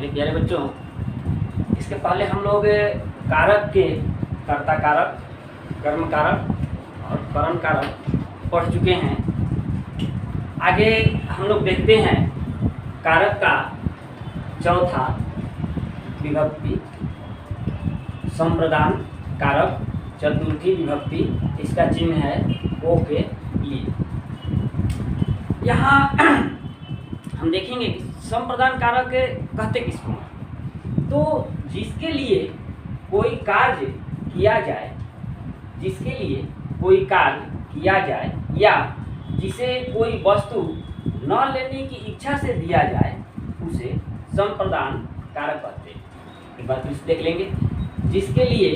मेरे प्यारे बच्चों, इसके पहले हम लोग कारक के कर्ता कारक, कर्म कारक और करण कारक पढ़ चुके हैं। आगे हम लोग देखते हैं कारक का चौथा विभक्ति, संप्रदान कारक चतुर्थी विभक्ति, इसका चिन्ह है ओ के लिए। यहाँ हम देखेंगे कि संप्रदान कारक कहते किसको हैं। तो जिसके लिए कोई कार्य किया जाए, जिसके लिए कोई कार्य किया जाए या जिसे कोई वस्तु न लेने की इच्छा से दिया जाए उसे संप्रदान कारक कहते हैं। एक बार फिर देख लेंगे, जिसके लिए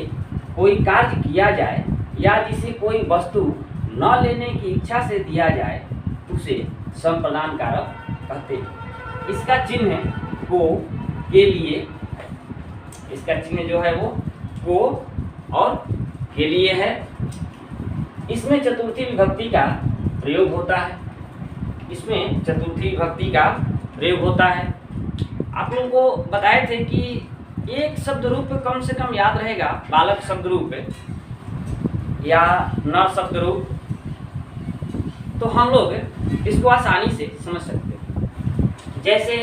कोई कार्य किया जाए या जिसे कोई वस्तु न लेने की इच्छा से दिया जाए उसे संप्रदान कारक कहते हैं। इसका चिन्ह को के लिए, इसका चिन्ह जो है वो को और के लिए है। इसमें चतुर्थी विभक्ति का प्रयोग होता है, इसमें चतुर्थी विभक्ति का प्रयोग होता है। आप लोगों को बताए थे कि एक शब्द रूप कम से कम याद रहेगा, बालक शब्द रूप या नर शब्द रूप, तो हम लोग इसको आसानी से समझ सकते हैं। जैसे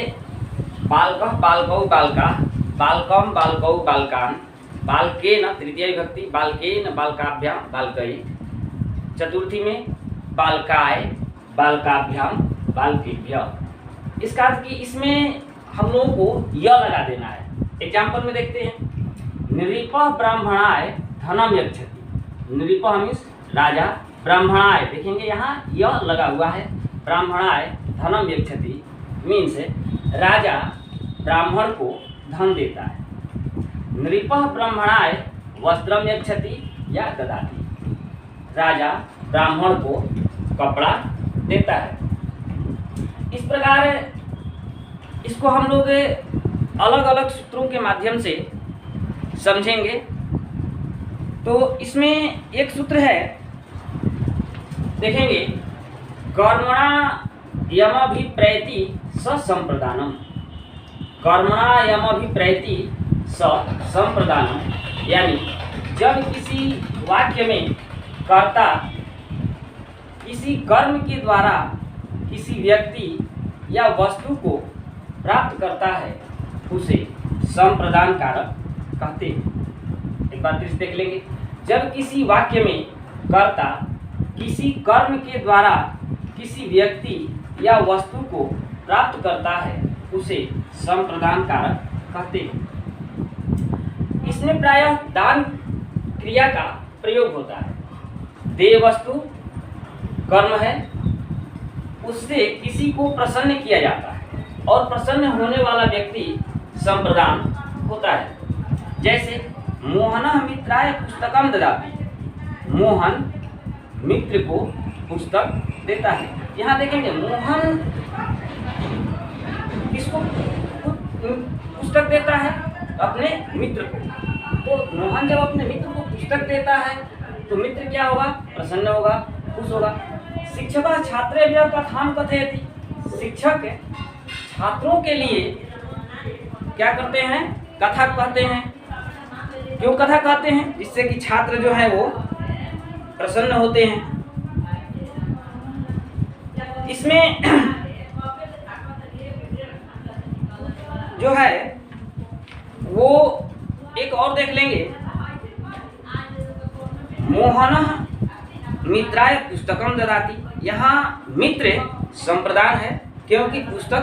बालकः बालकौ बालकाः, बालकं बालकौ बालकान्, बालकेन तृतीय विभक्ति, बालकेन बालकाभ्यां बालकै, चतुर्थी में बालकाय बालकाभ्यां बालकेभ्यः। इसका अर्थ कि इसमें हम लोगों को य लगा देना है। एग्जाम्पल में देखते हैं, नृपः ब्राह्मणाय धनम यच्छति। नृपः मीन्स राजा, ब्राह्मणाय देखेंगे यहाँ य लगा हुआ है, ब्राह्मणाय धनम यच्छति मीन्स राजा ब्राह्मण को धन देता है। नृपः ब्राह्मणाय वस्त्रम यच्छति या ददाति, राजा ब्राह्मण को कपड़ा देता है। इस प्रकार इसको हम लोग अलग अलग सूत्रों के माध्यम से समझेंगे। तो इसमें एक सूत्र है, देखेंगे, कर्मणा यमभिप्रैति स संप्रदानम। कर्मणा यमभिप्रैति स संप्रदानम, यानी जब किसी वाक्य में कर्ता किसी कर्म के द्वारा किसी व्यक्ति या वस्तु को प्राप्त करता है उसे संप्रदान कारक कहते हैं। एक बार फिर से देख लेंगे, जब किसी वाक्य में कर्ता किसी कर्म के द्वारा किसी व्यक्ति या वस्तु को प्राप्त करता है उसे संप्रदान कारक कहते हैं। इसमें प्रायः दान क्रिया का प्रयोग होता है। देय वस्तु कर्म है, उससे किसी को प्रसन्न किया जाता है और प्रसन्न होने वाला व्यक्ति संप्रदान होता है। जैसे मोहनः मित्राय पुस्तकम ददाति, मोहन मित्र को पुस्तक देता है। यहाँ देखेंगे मोहन किसको पुस्तक देता है? अपने मित्र को। तो मोहन जब अपने मित्र को पुस्तक देता है तो मित्र क्या होगा? प्रसन्न होगा, खुश होगा। शिक्षकः छात्रेभ्यः कथां कथयति, शिक्षक छात्रों के लिए क्या करते हैं? कथा कहते हैं। क्यों कथा कहते हैं? जिससे कि छात्र जो है वो प्रसन्न होते हैं। इसमें जो है वो एक और देख लेंगे, मोहनः मित्राय पुस्तकम ददाति। यहाँ मित्र संप्रदान है क्योंकि पुस्तक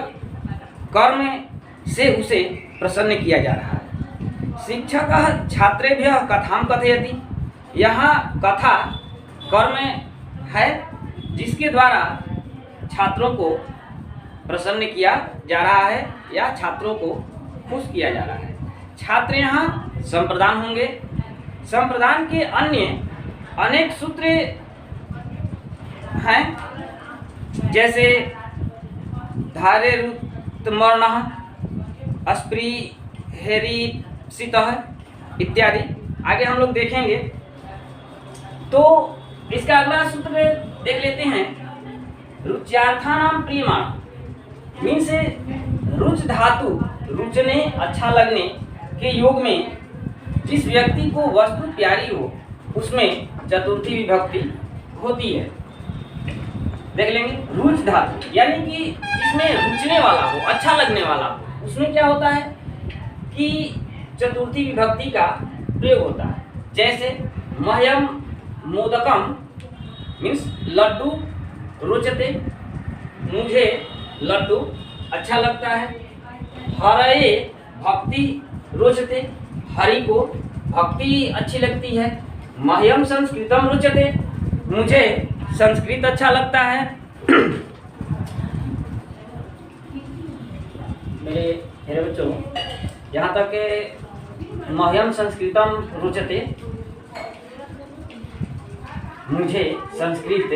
कर्म से उसे प्रसन्न किया जा रहा है। शिक्षकः छात्रेभ्यः कथां कथयति, यहाँ कथा कर्म है जिसके द्वारा छात्रों को प्रसन्न किया जा रहा है या छात्रों को खुश किया जा रहा है। छात्र यहाँ संप्रदान होंगे। संप्रदान के अन्य अनेक सूत्र हैं, जैसे धारेरुत्तमर्णः, अस्पृहेरिसितः इत्यादि। आगे हम लोग देखेंगे। तो इसका अगला सूत्र देख लेते हैं, रुच्यार्थानां प्रियमाण मीन्स रुच धातु रुचने अच्छा लगने के योग में जिस व्यक्ति को वस्तु प्यारी हो उसमें चतुर्थी विभक्ति होती है। देख लेंगे, रुच धातु यानी कि जिसमें रुचने वाला हो, अच्छा लगने वाला हो, उसमें क्या होता है कि चतुर्थी विभक्ति का प्रयोग होता है। जैसे मह्यम मोदकम मीन्स लड्डू रुचते, मुझे लड्डू अच्छा लगता है। हरये भक्ति रुचते, हरि को भक्ति अच्छी लगती है। मह्यम संस्कृतम रुचते, मुझे संस्कृत अच्छा लगता है। मेरे बच्चों, यहाँ तक के मह्यम संस्कृतम रुचते, मुझे संस्कृत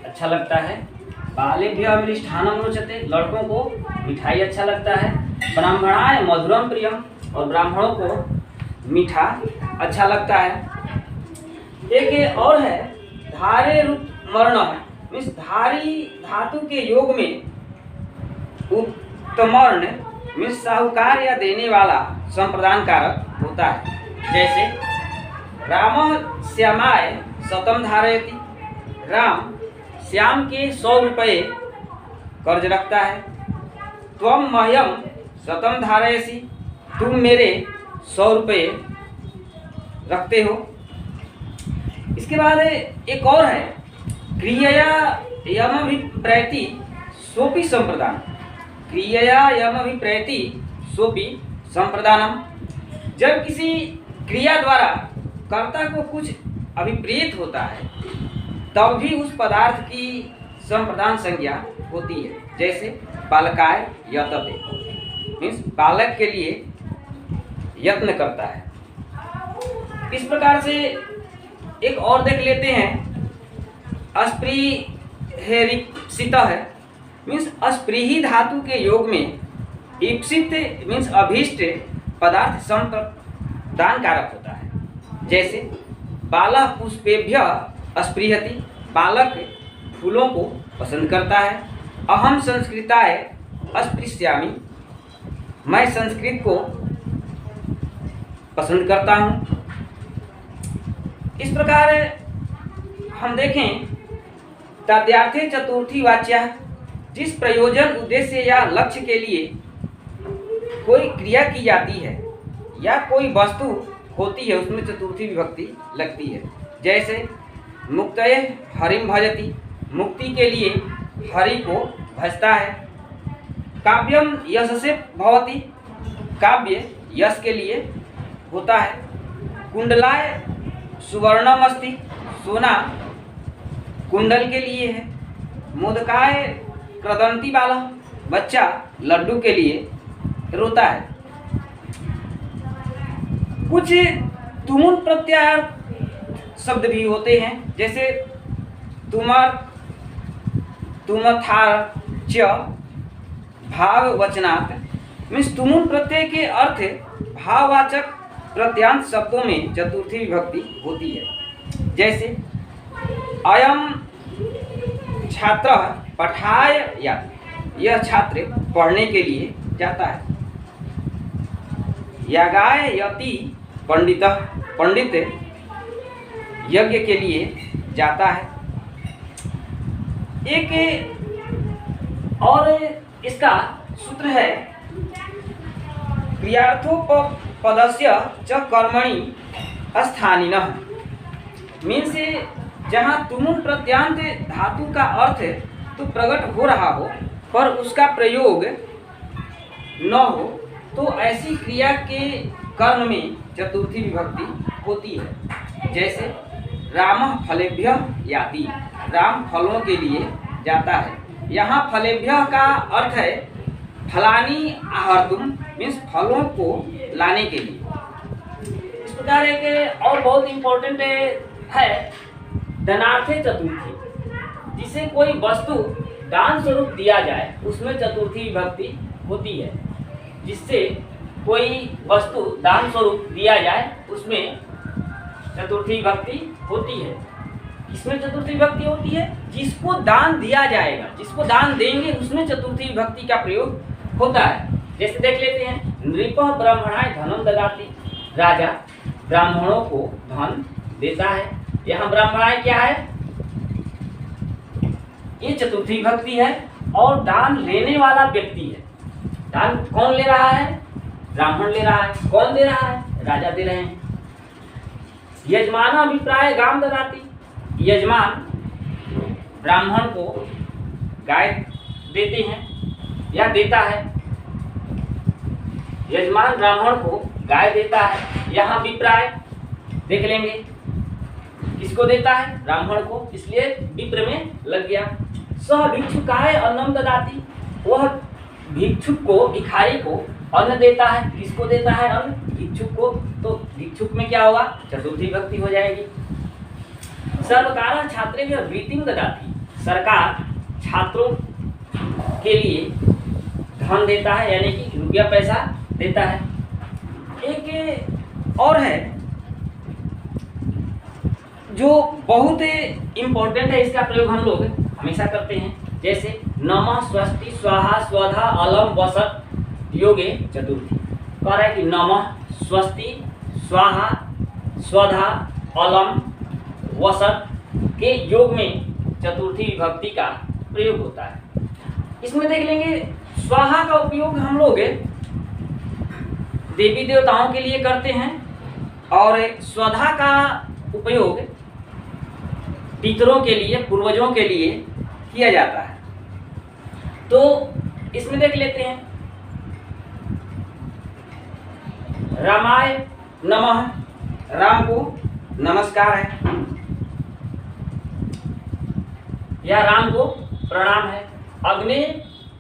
अच्छा लगता है। बालेभ्यः मिष्ठान्नं रुचते, लड़कों को मिठाई अच्छा लगता है। ब्राह्मणाय मधुरम प्रियम, और ब्राह्मणों को मीठा अच्छा लगता है। एक और है धारे रुत मर्ण, मीन्स धारी धातु के योग में उत्तमर्ण मीन्स साहूकार या देने वाला संप्रदान कारक होता है। जैसे राम श्यामाय शतम धारयति, राम श्याम के 100 रुपये कर्ज रखता है। त्वम मह्यम शतम धारयसि, तुम मेरे 100 रुपये रखते हो। इसके बाद एक और है क्रियया यमभिप्रैति सोपि संप्रदान, क्रियया यमभिप्रैति सोपि संप्रदानम, जब किसी क्रिया द्वारा कर्ता को कुछ अभिप्रेत होता है तब भी उस पदार्थ की संप्रदान संज्ञा होती है। जैसे बालकाय यतते, मीन्स बालक के लिए यत्न करता है। इस प्रकार से एक और देख लेते हैं, अस्पृहेरिप्सित है, मीन्स अस्पृही धातु के योग में इप्सित मीन्स अभीष्ट पदार्थ संप्रदान कारक होता है। जैसे बालः पुष्पेभ्य अस्पृहति, बालक फूलों को पसंद करता है। अहम संस्कृताय अस्पृश्यामि, मैं संस्कृत को पसंद करता हूँ। इस प्रकार हम देखें तद्यार्थे चतुर्थी वाच्या, जिस प्रयोजन उद्देश्य या लक्ष्य के लिए कोई क्रिया की जाती है या कोई वस्तु होती है उसमें चतुर्थी विभक्ति लगती है। जैसे मुक्तये हरिम भजति, मुक्ति के लिए हरि को भजता है। काव्यम यश से भवति, काव्य यश के लिए होता है। कुंडलाय सुवर्णम अस्ति, सोना कुंडल के लिए है। मोदकाय क्रदंती बाला, बच्चा लड्डू के लिए रोता है। कुछ तुमुल प्रत्याय शब्द भी होते हैं, जैसे तुमर तुमथार च भाव वचनात्, मीन्स तुमुल प्रत्यय के अर्थ भाववाचक प्रत्यांत शब्दों में चतुर्थी विभक्ति होती है। जैसे अयम छात्र पठाय या, यह छात्र पढ़ने के लिए जाता है। यागाय यति पंडित, पंडित यज्ञ के लिए जाता है। एक और इसका सूत्र है क्रियार्थोपपदस्य च कर्मणि स्थानिनः, मीन्स जहाँ तुमुल प्रत्यांत धातु का अर्थ तो प्रकट हो रहा हो पर उसका प्रयोग न हो तो ऐसी क्रिया के कर्म में चतुर्थी विभक्ति होती है। जैसे राम फलेभ्य याति, राम फलों के लिए जाता है। यहाँ फलेभ्य का अर्थ है फलानी आहर्तुम, मीन्स फलों को लाने के लिए। इस प्रकार एक और बहुत इम्पोर्टेंट है धनार्थे चतुर्थी, जिसे कोई वस्तु दान स्वरूप दिया जाए उसमें चतुर्थी विभक्ति होती है। जिससे कोई वस्तु दान स्वरूप दिया जाए उसमें चतुर्थी विभक्ति होती है। इसमें चतुर्थी विभक्ति होती है जिसको दान दिया जाएगा, जिसको दान देंगे उसमें चतुर्थी विभक्ति का प्रयोग होता है। जैसे देख लेते हैं, नृपः ब्राह्मणाय धनम ददाति, राजा ब्राह्मणों को धन देता है। यहाँ ब्राह्मणाय क्या है, ये चतुर्थी विभक्ति है और दान लेने वाला व्यक्ति है। दान कौन ले रहा है, ब्राह्मण ले रहा है। कौन दे रहा है, राजा दे रहे हैं। यजमान अभिप्राय गाम ददाति, यजमान ब्राह्मण को गाय देते हैं या देता है। यजमान ब्राह्मण को गाय देता है। यहाँ विप्राय देख लेंगे, किसको देता है, ब्राह्मण को, इसलिए विप्र में लग गया। सह भिक्षुकाय अन्नम ददाति, वह भिक्षुक को, भिखारी को अन्न देता है। किसको देता है अन्न, भिक्षुक को। तो भिक्षुक में क्या होगा, चतुर्थी विभक्ति हो जाएगी। सर्वकारः छात्रेभ्यः वृत्तिं ददाति, सरकार छात्रों के लिए धन देता है, यानी कि रुपया पैसा देता है। एक और है जो बहुत इम्पोर्टेंट है, इसका प्रयोग हम लोग हमेशा करते हैं। जैसे नमः स्वस्ति स्वाहा स्वधा अलम वसत योगे चतुर्थी, कह रहा है कि नमः स्वस्ति स्वाहा स्वधा अलम वसत के योग में चतुर्थी विभक्ति का प्रयोग होता है। इसमें देख लेंगे, स्वाहा का उपयोग हम लोग देवी देवताओं के लिए करते हैं और स्वधा का उपयोग पितरों के लिए, पूर्वजों के लिए किया जाता है। तो इसमें देख लेते हैं, रामाय नमः, राम को नमस्कार है या राम को प्रणाम है। अग्नि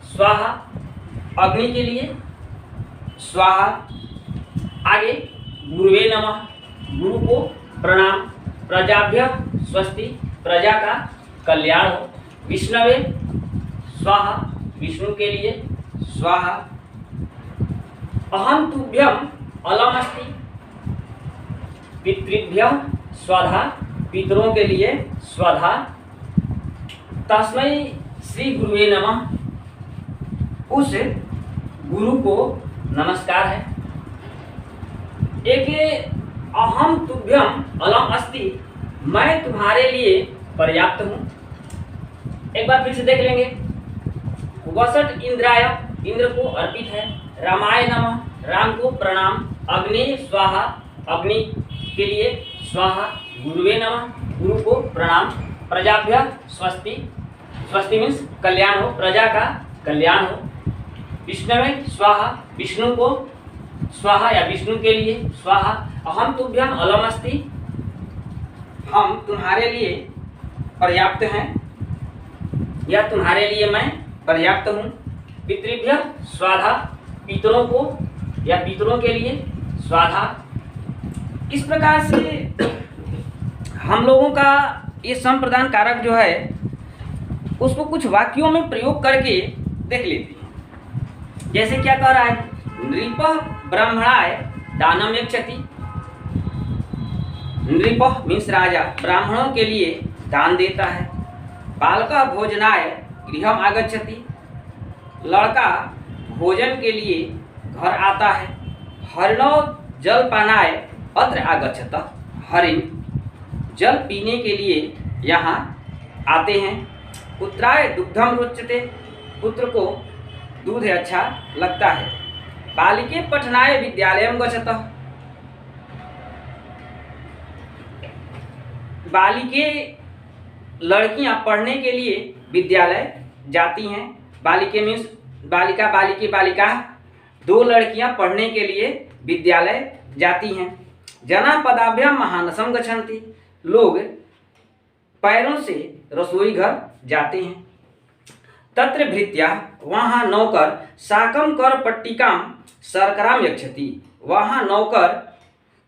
स्वाहा, अग्नि के लिए स्वाहा। आगे गुरुवे नमः, गुरु को प्रणाम। प्रजाभ्य स्वस्ति, प्रजा का कल्याण हो। विष्णवे स्वाहा, विष्णु के लिए स्वाहा। अहम तुभ्यम अलम अस्ति, पितृभ्यः स्वधा, पितरों के लिए स्वधा। तस्मै श्री गुरुवे नमः, उस गुरु को नमस्कार है। एक अहम तुभ्यम अलम अस्ति, मैं तुम्हारे लिए पर्याप्त हूँ। एक बार फिर से देख लेंगे, वसट इंद्राय, इंद्र को अर्पित है। रामाय नमः, राम को प्रणाम। अग्नि स्वाहा, अग्नि के लिए स्वाहा। गुरुवे नमः, गुरु को प्रणाम। प्रजाभ्य स्वस्ति, स्वस्ति मीन्स कल्याण हो, प्रजा का कल्याण हो। विष्णवे स्वाहा, विष्णु को स्वाहा या विष्णु के लिए स्वाहा। अहम तुभ्यम अलम अस्ति, हम तुम्हारे लिए पर्याप्त हैं या तुम्हारे लिए मैं पर्याप्त हूँ। पितृभ्य स्वाधा, पितरों को या पितरों के लिए स्वाधा। इस प्रकार से हम लोगों का ये संप्रदान कारक जो है उसको कुछ वाक्यों में प्रयोग करके देख लेते हैं। जैसे क्या कह रहा है, नृपः ब्राह्मणाय दानम यच्छति। नृपः मीन्स राजा, ब्राह्मणों के लिए दान देता है। बालकः भोजनाय गृहम आगच्छति, लड़का भोजन के लिए घर आता है। हरिणो जलपानाय अत्र आगच्छत, हरिण जल पीने के लिए यहाँ आते हैं। पुत्राय दुग्धम रोचते, पुत्र को दूध अच्छा लगता है। बालिके पठनाय विद्यालयम गच्छत, बालिके लड़कियां पढ़ने के लिए विद्यालय जाती हैं। बालिके मीन्स बालिका, बालिके बालिका, दो लड़कियां पढ़ने के लिए विद्यालय जाती हैं। जना पदाभ्याम महानसम गच्छन्ति, लोग पैरों से रसोई घर जाते हैं। तत्र भृत्या, वहाँ नौकर साकम कर पट्टिकाम शर्कराम यच्छति, वहाँ नौकर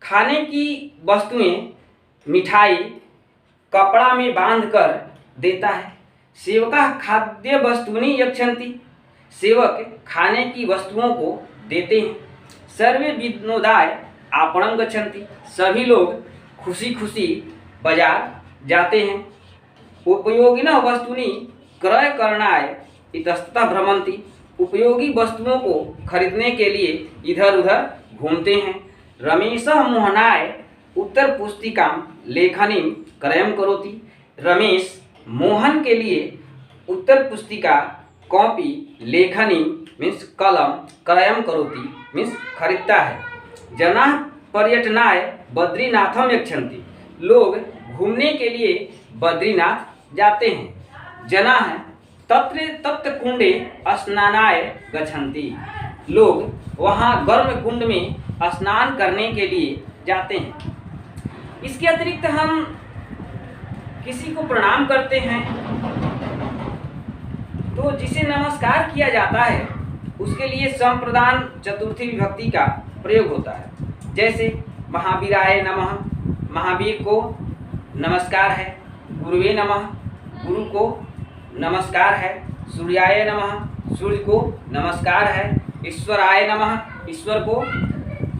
खाने की वस्तुएं, मिठाई कपड़ा में बांध कर देता है। सेवका खाद्य वस्तूनि यच्छन्ति, सेवक खाने की वस्तुओं को देते हैं। सर्वे विनोदाय आपणम गच्छन्ति, सभी लोग खुशी खुशी बाजार जाते हैं। उपयोगिनः वस्तूनि क्रय करणाय इतस्ततः भ्रमन्ति, उपयोगी वस्तुओं को खरीदने के लिए इधर उधर घूमते हैं। रमेशः मोहनाय उत्तर पुस्तिकां लेखनीं क्रयं करोति। रमेश मोहन के लिए उत्तर पुस्तिका कॉपी लेखनी मीन्स कलम क्रयं करोति मीन्स खरीदता है। जनाः पर्यटनाय बद्रीनाथम गच्छन्ति। लोग घूमने के लिए बद्रीनाथ जाते हैं। जनाः तत्र तप्तकुंडे स्नानाय गच्छन्ति। लोग वहाँ गर्म कुंड में स्नान करने के लिए जाते हैं। इसके अतिरिक्त हम किसी को प्रणाम करते हैं तो जिसे नमस्कार किया जाता है उसके लिए संप्रदान चतुर्थी विभक्ति का प्रयोग होता है। जैसे महावीराय नमः, महावीर को नमस्कार है। गुरुवे नमः, गुरु को नमस्कार है। सूर्याय नमः, सूर्य को नमस्कार है। ईश्वराय नमः, ईश्वर को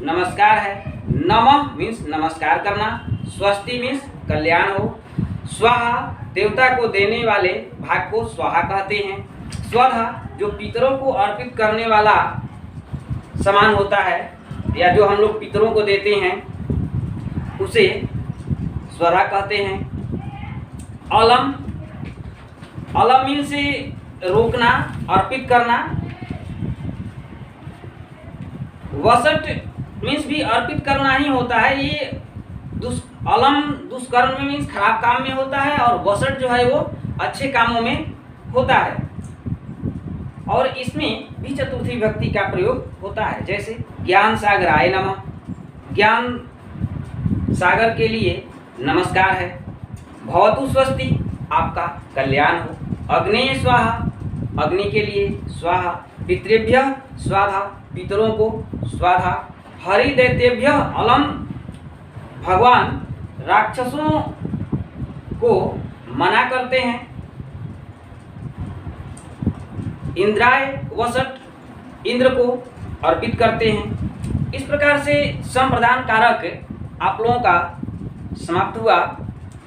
नमस्कार है। नमः मीन्स नमस्कार करना। स्वस्ति मीन्स कल्याण हो। स्वाहा देवता को देने वाले भाग को स्वाहा कहते हैं। स्वधा जो पितरों को अर्पित करने वाला सामान होता है या जो हम लोग पितरों को देते हैं उसे स्वधा कहते हैं। अलम, अलम मीन्स रोकना, अर्पित करना। वसट मीन्स भी अर्पित करना ही होता है। ये अलम दुष्कर्म में मीन्स खराब काम में होता है और वसट जो है वो अच्छे कामों में होता है। और इसमें भी चतुर्थी विभक्ति का प्रयोग होता है। जैसे ज्ञान सागराय नमः, ज्ञान सागर के लिए नमस्कार है। भवतु स्वस्ति, आपका कल्याण हो। अग्नेय स्वाहा, अग्नि के लिए स्वाहा। पितृभ्यः स्वाहा, पितरों को स्वाहा। हरिदैत्येभ्यः अलम, भगवान राक्षसों को मना करते हैं। इंद्राय वसट, इंद्र को अर्पित करते हैं। इस प्रकार से संप्रदान कारक आप लोगों का समाप्त हुआ।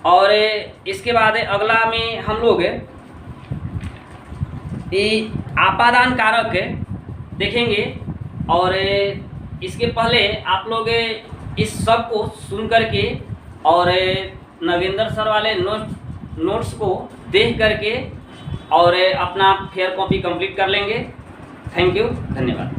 और इसके बाद अगला में हम लोग आपादान कारक देखेंगे। और इसके पहले आप लोग इस सब को सुन करके और नगेंद्र सर वाले नोट्स को देख करके और अपना फेयर कॉपी कंप्लीट कर लेंगे। थैंक यू, धन्यवाद।